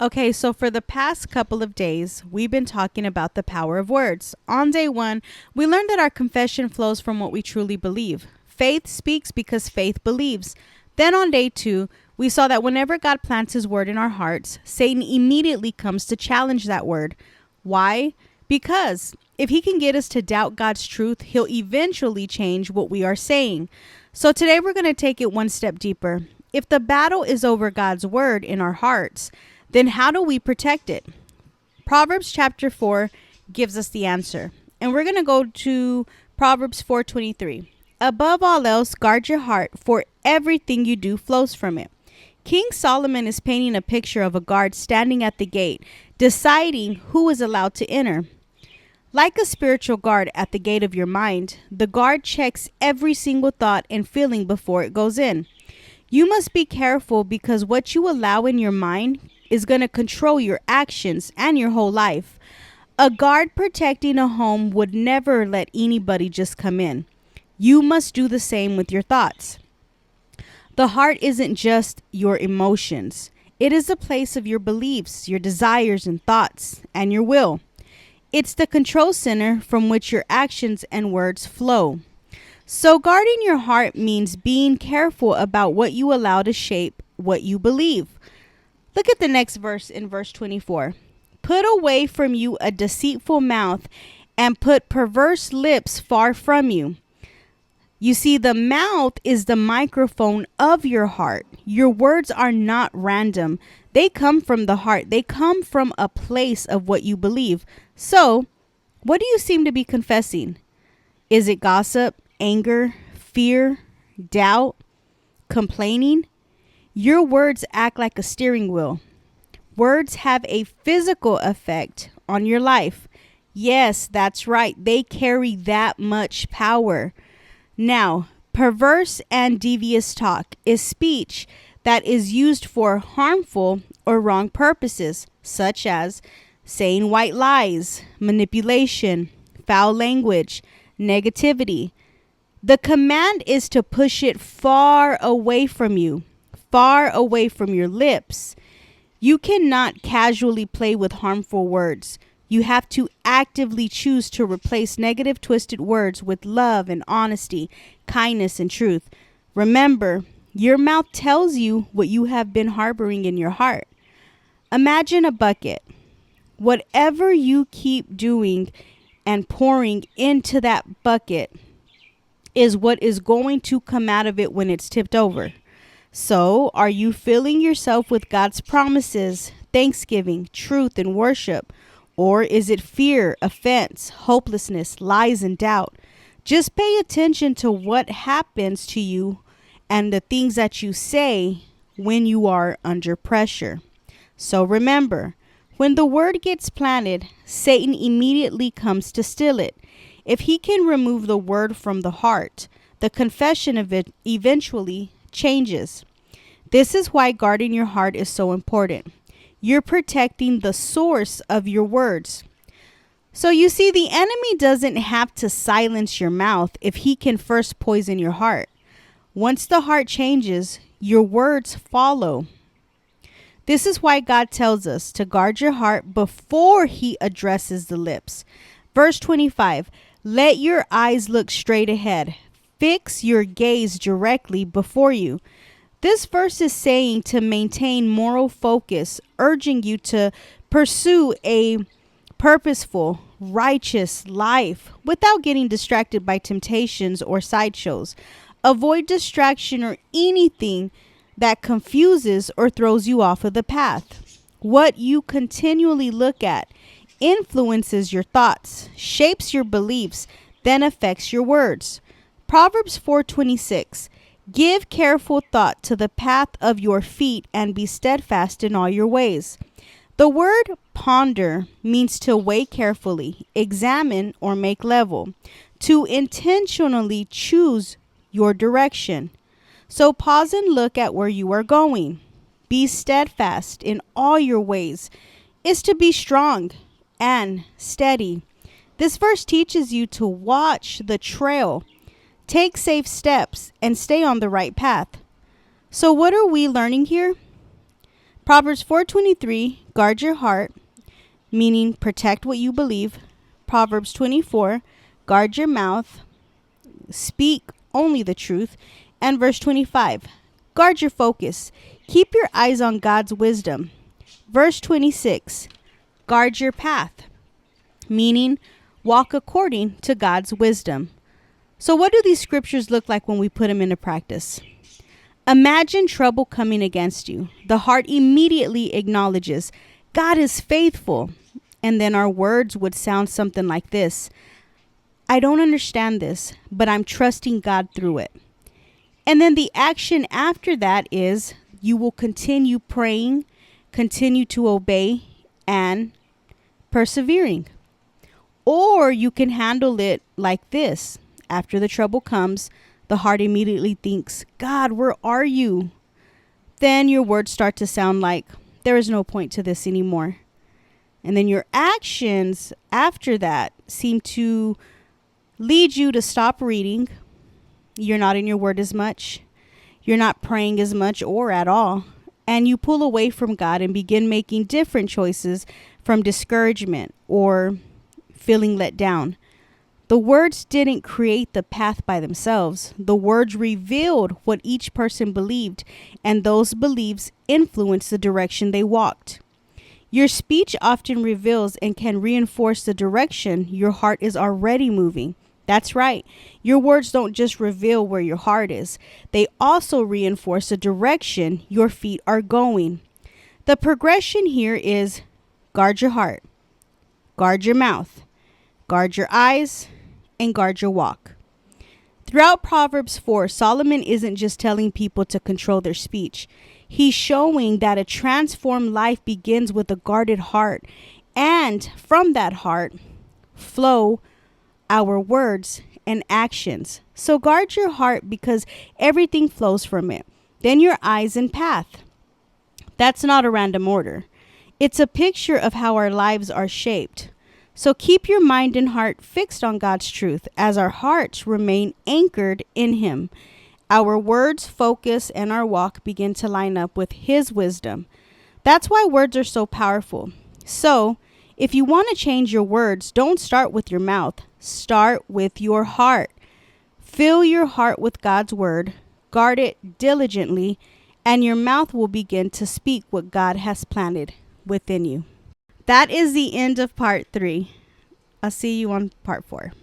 Okay, so for the past couple of days, we've been talking about the power of words. On day one, we learned that our confession flows from what we truly believe. Faith speaks because faith believes. Then on day two, we saw that whenever God plants his word in our hearts, Satan immediately comes to challenge that word. Why? Because if he can get us to doubt God's truth, he'll eventually change what we are saying. So today we're going to take it one step deeper. If the battle is over God's word in our hearts, then how do we protect it? Proverbs chapter 4 gives us the answer. And we're going to go to Proverbs 4:23. Above all else, guard your heart, for everything you do flows from it. King Solomon is painting a picture of a guard standing at the gate, deciding who is allowed to enter. Like a spiritual guard at the gate of your mind, the guard checks every single thought and feeling before it goes in. You must be careful because what you allow in your mind is going to control your actions and your whole life. A guard protecting a home would never let anybody just come in. You must do the same with your thoughts. The heart isn't just your emotions. It is a place of your beliefs, your desires and thoughts, and your will. It's the control center from which your actions and words flow. So guarding your heart means being careful about what you allow to shape what you believe. Look at the next verse in verse 24. Put away from you a deceitful mouth and put perverse lips far from you. You see, the mouth is the microphone of your heart. Your words are not random. They come from the heart. They come from a place of what you believe. So, what do you seem to be confessing? Is it gossip, anger, fear, doubt, complaining? Your words act like a steering wheel. Words have a physical effect on your life. Yes, that's right. They carry that much power. Now, perverse and devious talk is speech that is used for harmful or wrong purposes, such as saying white lies, manipulation, foul language, negativity. The command is to push it far away from you, far away from your lips. You cannot casually play with harmful words. You have to actively choose to replace negative, twisted words with love and honesty, kindness and truth. Remember, your mouth tells you what you have been harboring in your heart. Imagine a bucket. Whatever you keep doing and pouring into that bucket is what is going to come out of it when it's tipped over. So, are you filling yourself with God's promises, thanksgiving, truth, and worship? Or is it fear, offense, hopelessness, lies, and doubt? Just pay attention to what happens to you and the things that you say when you are under pressure. So remember, when the word gets planted, Satan immediately comes to steal it. If he can remove the word from the heart, the confession of it eventually changes. This is why guarding your heart is so important. You're protecting the source of your words. So you see, the enemy doesn't have to silence your mouth if he can first poison your heart. Once the heart changes, your words follow. This is why God tells us to guard your heart before he addresses the lips. Verse 25, let your eyes look straight ahead. Fix your gaze directly before you. This verse is saying to maintain moral focus, urging you to pursue a purposeful, righteous life without getting distracted by temptations or sideshows. Avoid distraction or anything that confuses or throws you off of the path. What you continually look at influences your thoughts, shapes your beliefs, then affects your words. Proverbs 4:26. Give careful thought to the path of your feet and be steadfast in all your ways. The word ponder means to weigh carefully, examine, or make level, to intentionally choose your direction. So pause and look at where you are going. Be steadfast in all your ways is to be strong and steady. This verse teaches you to watch the trail, take safe steps, and stay on the right path. So what are we learning here? Proverbs 4:23, guard your heart, meaning protect what you believe. Proverbs 24, guard your mouth, speak only the truth. And verse 25, guard your focus. Keep your eyes on God's wisdom. Verse 26, guard your path, meaning walk according to God's wisdom. So what do these scriptures look like when we put them into practice? Imagine trouble coming against you. The heart immediately acknowledges God is faithful. And then our words would sound something like this: I don't understand this, but I'm trusting God through it. And then the action after that is you will continue praying, continue to obey, and persevering. Or you can handle it like this. After the trouble comes, the heart immediately thinks, God, where are you? Then your words start to sound like, there is no point to this anymore. And then your actions after that seem to lead you to stop reading. You're not in your word as much. You're not praying as much or at all. And you pull away from God and begin making different choices from discouragement or feeling let down. The words didn't create the path by themselves. The words revealed what each person believed, and those beliefs influenced the direction they walked. Your speech often reveals and can reinforce the direction your heart is already moving. That's right. Your words don't just reveal where your heart is. They also reinforce the direction your feet are going. The progression here is guard your heart, guard your mouth, guard your eyes, and guard your walk. Throughout Proverbs 4, Solomon isn't just telling people to control their speech. He's showing that a transformed life begins with a guarded heart. And from that heart flow our words and actions. So guard your heart because everything flows from it. Then your eyes and path. That's not a random order. It's a picture of how our lives are shaped. So keep your mind and heart fixed on God's truth as our hearts remain anchored in Him. Our words, focus, and our walk begin to line up with His wisdom. That's why words are so powerful. So, if you want to change your words, don't start with your mouth. Start with your heart. Fill your heart with God's word. Guard it diligently, and your mouth will begin to speak what God has planted within you. That is the end of part 3. I'll see you on part 4.